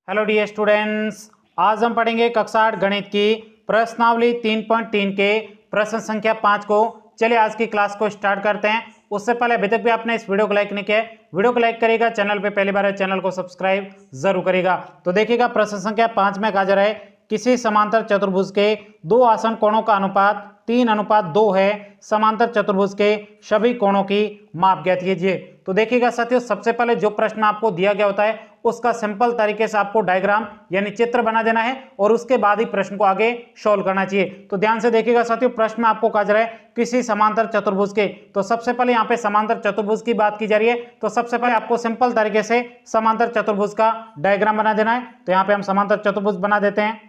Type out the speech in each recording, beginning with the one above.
Hello dear students, आज हम पढ़ेंगे कक्षा 8 गणित की प्रश्नावली 3.3 के प्रश्न संख्या 5 को। चलिए आज की क्लास को स्टार्ट करते हैं। उससे पहले अभी तक भी आपने इस वीडियो को लाइक नहीं किया है, वीडियो को लाइक करिएगा, चैनल पे पहली बार है चैनल को सब्सक्राइब जरूर करिएगा। तो देखिएगा प्रश्न संख्या 5 में कहा जा रहा है किसी समांतर चतुर्भुज के दो आसन कोणों का अनुपात 3:2 है, समांतर चतुर्भुज के सभी कोणों की माप ज्ञात कीजिए। तो देखिएगा साथियों, सबसे पहले जो प्रश्न आपको दिया गया होता है उसका सिंपल तरीके से आपको डायग्राम यानी चित्र बना देना है और उसके बाद ही प्रश्न को आगे सॉल्व करना चाहिए। तो ध्यान से देखिएगा साथियों, प्रश्न में आपको कहा जा रहा है किसी समांतर चतुर्भुज के, तो सबसे पहले यहाँ पे समांतर चतुर्भुज की बात की जा रही है। तो सबसे पहले आपको सिंपल तरीके से समांतर चतुर्भुज का डायग्राम बना देना है। तो यहाँ पे हम समांतर चतुर्भुज बना देते हैं।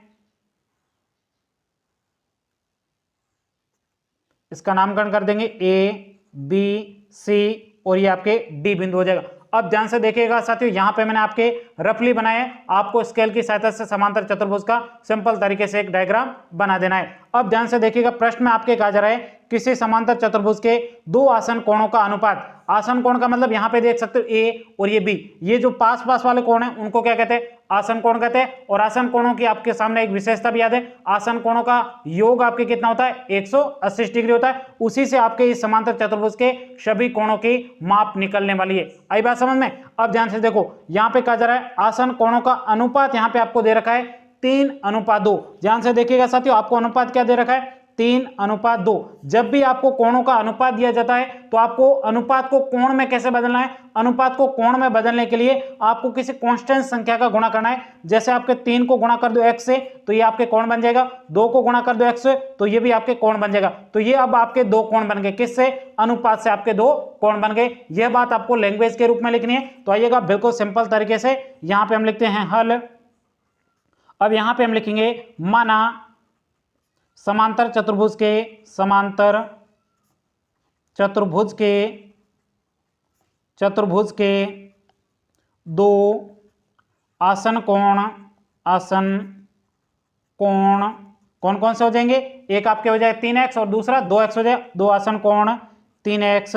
इसका नामकरण कर देंगे ए, बी, सी और ये आपके डी बिंदु हो जाएगा। अब ध्यान से देखिएगा साथियों, यहां पे मैंने आपके रफली बनाए हैं, आपको स्केल की सहायता से समांतर चतुर्भुज का सिंपल तरीके से एक डायग्राम बना देना है। अब ध्यान से देखिएगा, प्रश्न में आपके कहा जा रहा है किसी समांतर चतुर्भुज के दो आसन कोणों का अनुपात। आसन कोण का मतलब यहाँ पे देख सकते हो ए और ये बी, ये जो पास पास वाले कोण हैं उनको क्या कहते हैं? आसन कोण कहते हैं। और आसन कोणों की आपके सामने एक विशेषता भी याद है, आसन कोणों का योग आपके कितना होता है? 180 डिग्री होता है। उसी से आपके इस समांतर चतुर्भुज के सभी कोणों की माप निकलने वाली है। आई बात समझ में? अब ध्यान से देखो, यहाँ पे कहा जा रहा है आसन कोणों का अनुपात यहाँ पे आपको दे रखा है 3:2। ध्यान से देखिएगा साथियों, आपको अनुपात क्या दे रखा है? 3:2। जब भी आपको कोणों का अनुपात दिया जाता है तो आपको अनुपात को कोण में कैसे बदलना है? अनुपात को कोण में बदलने के लिए आपको किसी कांस्टेंट संख्या का गुणा करना है। जैसे आपके 3 को गुणा कर दो x से तो ये आपके कोण बन जाएगा, 2 को गुणा कर दो x से तो ये भी आपके कोण बन जाएगा। तो ये अब आपके दो कोण बन गए, किससे? अनुपात से आपके दो कोण बन गए। यह बात आपको लैंग्वेज के रूप में लिखनी है। तो आइएगा बिल्कुल सिंपल तरीके से यहां पे हम लिखते हैं हल। अब यहां पे हम लिखेंगे माना समांतर चतुर्भुज के दो आसन कोण कौन कौन से हो जाएंगे? एक आपके हो जाए 3x और दूसरा 2x हो जाए। दो आसन कोण 3x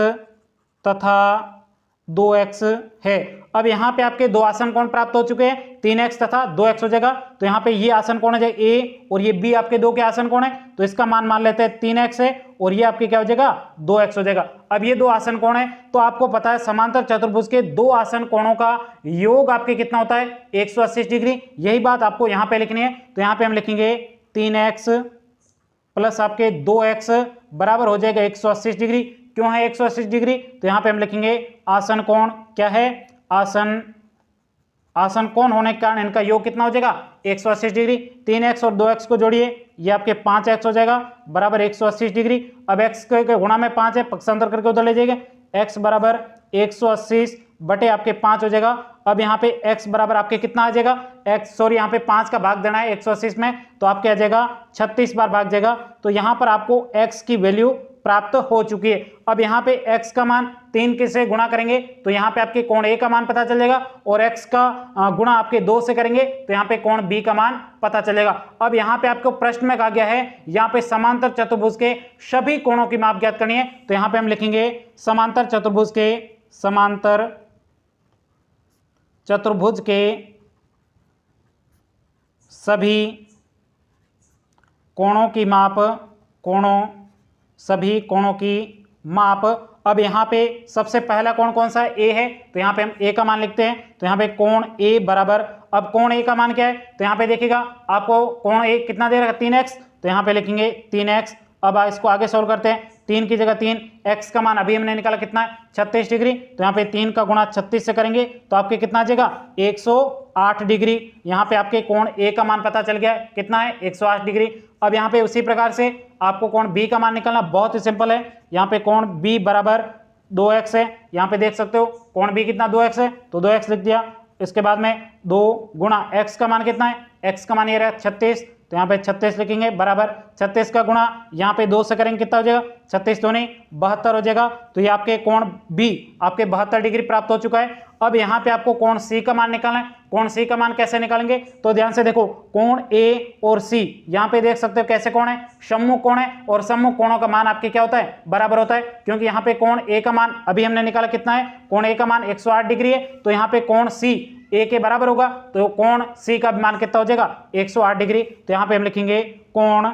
तथा 2x है। अब यहाँ पे आपके दो आसन कोण प्राप्त हो चुके हैं, 3x तथा 2x हो जाएगा। तो यहाँ पे ये आसन कोण हो जाएगा a और ये b आपके दो के आसन कोण है, तो इसका मान लेते हैं 3x है और ये आपके क्या हो जाएगा? 2x हो जाएगा। अब ये दो आसन कोण है, तो आपको पता है समांतर चतुर्भुज के दो आसन कोणों का योग आपके कितना होता है? 180 डिग्री। यही बात आपको यहाँ पे लिखनी है। तो यहाँ पे हम लिखेंगे 3x प्लस आपके 2x बराबर हो जाएगा 180 डिग्री। क्यों है 180 डिग्री? तो यहाँ पे हम लिखेंगे आसन कोण क्या है? आसन कोण होने के कारण इनका योग कितना हो जाएगा? 180 डिग्री। 3x और 2x को जोड़िए, ये आपके 5x हो जाएगा बराबर 180 डिग्री। अब x के गुणा में 5 है, पक्षांतर करके उधर ले जाएंगे, x बराबर 180 बटे आपके 5 हो जाएगा। अब यहाँ पे x बराबर आपके कितना आ जाएगा? यहाँ पे 5 का भाग देना है 180 में, तो आपके आ जाएगा 36 बार भाग जाएगा। तो यहाँ पर आपको x की वैल्यू प्राप्त हो चुकी है। अब यहाँ पे x का मान 3 से गुणा करेंगे तो यहाँ पे आपके कोण a का मान पता चल जाएगा, और x का गुणा आपके 2 से करेंगे तो यहाँ पे कोण b का मान पता चलेगा। अब यहाँ पे आपको प्रश्न में कहा गया है यहाँ पे समांतर चतुर्भुज के सभी कोणों की माप ज्ञात करनी है। तो यहाँ पे हम लिखेंगे समांतर चतुर्भुज के सभी कोणों की माप। अब यहाँ पे सबसे पहला कोण कौन सा है? ए है, तो यहाँ पे हम ए का मान लिखते हैं। तो यहाँ पे कोण ए बराबर, अब कोण ए का मान क्या है? तो यहाँ पे देखिएगा आपको कोण ए कितना दे रखा है? 3x, तो यहाँ पे लिखेंगे 3x। अब इसको आगे सोल्व करते हैं, 3 की जगह 3, x का मान अभी हमने निकाला कितना है? 36 डिग्री। तो यहाँ पे 3 का गुणा 36 से करेंगे तो आपके कितना आ जाएगा? 108 डिग्री। यहाँ पे आपके कोण ए का मान पता चल गया है, कितना है? 108 डिग्री। अब यहाँ पे उसी प्रकार से आपको कोण बी का मान निकालना बहुत ही सिंपल है। यहाँ पे कोण बी बराबर 2x है, यहाँ पे देख सकते हो कोण बी कितना? 2x है, तो 2x लिख दिया। इसके बाद में 2 गुणा x का मान कितना है? x का मान ये रहा 36, तो यहाँ पे 36 लिखेंगे बराबर 36 का गुणा यहाँ पे 2 से करेंगे कितना हो जाएगा? 36 तो नहीं 72 हो जाएगा। तो ये आपके कोण बी आपके 72 डिग्री प्राप्त हो चुका है। अब यहाँ पे आपको कोण सी का मान निकालना है। कोण सी का मान कैसे निकालेंगे? तो ध्यान से देखो, कोण ए और सी यहाँ पे देख सकते हो कैसे कोण है? सम्मुख कोण है, और सम्मुख कोणों का मान आपके क्या होता है? बराबर होता है। क्योंकि यहाँ पे कोण ए का मान अभी हमने निकाला कितना है? कोण ए का मान 108 डिग्री है, तो यहाँ पे कोण सी ए के बराबर होगा तो कोण सी का भी मान कितना हो जाएगा 108 डिग्री। तो यहाँ पे हम लिखेंगे कोण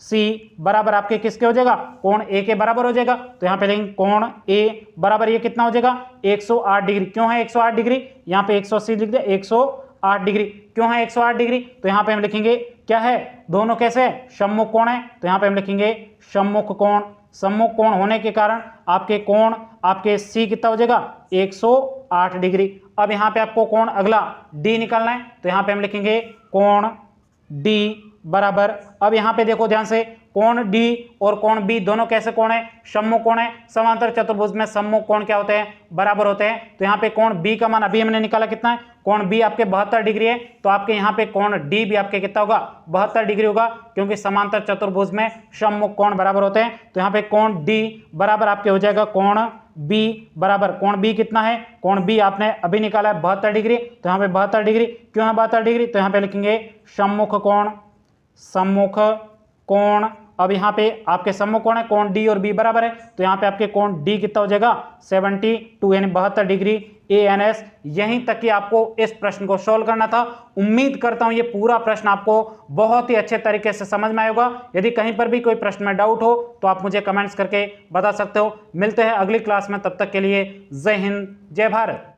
सी बराबर आपके किसके हो जाएगा, कोण ए के बराबर हो जाएगा। तो यहाँ पे लिखेंगे कोण ए बराबर ये कितना हो जाएगा 108 डिग्री। क्यों है 108 डिग्री, यहाँ पे 180 लिख दे 108 डिग्री। क्यों है 108 डिग्री, तो यहाँ पे हम लिखेंगे क्या है, दोनों कैसे है, सम्मुख कोण है। तो यहाँ पे हम लिखेंगे सम्मुख कोण। सम्मुख कोण होने के कारण आपके कोण आपके सी कितना हो जाएगा 108 डिग्री। अब यहाँ पे आपको कोण अगला डी निकालना है। तो यहाँ पे हम लिखेंगे कोण डी बराबर, अब यहाँ पे देखो ध्यान से, कोण डी और कोण बी दोनों कैसे कोण है, सम्मुख कोण है। समांतर चतुर्भुज में सम्मुख कोण क्या होते हैं, बराबर होते हैं। तो यहाँ पे कोण बी का मान अभी हमने निकाला कितना है, कोण बी आपके 72 डिग्री है। तो आपके यहाँ पे कोण डी भी आपके कितना होगा 72 डिग्री होगा, क्योंकि समांतर चतुर्भुज में सम्मुख कोण बराबर होते हैं। तो यहाँ पे कोण डी बराबर आपके हो जाएगा कोण बी बराबर, कोण बी कितना है, कोण बी आपने अभी निकाला है 72 डिग्री। तो यहाँ पे 72 डिग्री, क्यों है 72 डिग्री, तो यहाँ पे लिखेंगे सम्मुख कोण। सम्मुख कोण, अब यहाँ पे आपके सम्मुख कोण है कोण डी और बी बराबर है। तो यहाँ पे आपके कोण डी कितना हो जाएगा 72 यानी 72 डिग्री ANS। यहीं तक कि आपको इस प्रश्न को सोल्व करना था। उम्मीद करता हूं ये पूरा प्रश्न आपको बहुत ही अच्छे तरीके से समझ में आएगा। यदि कहीं पर भी कोई प्रश्न में डाउट हो तो आप मुझे कमेंट्स करके बता सकते हो। मिलते हैं अगली क्लास में, तब तक के लिए जय हिंद जय भारत।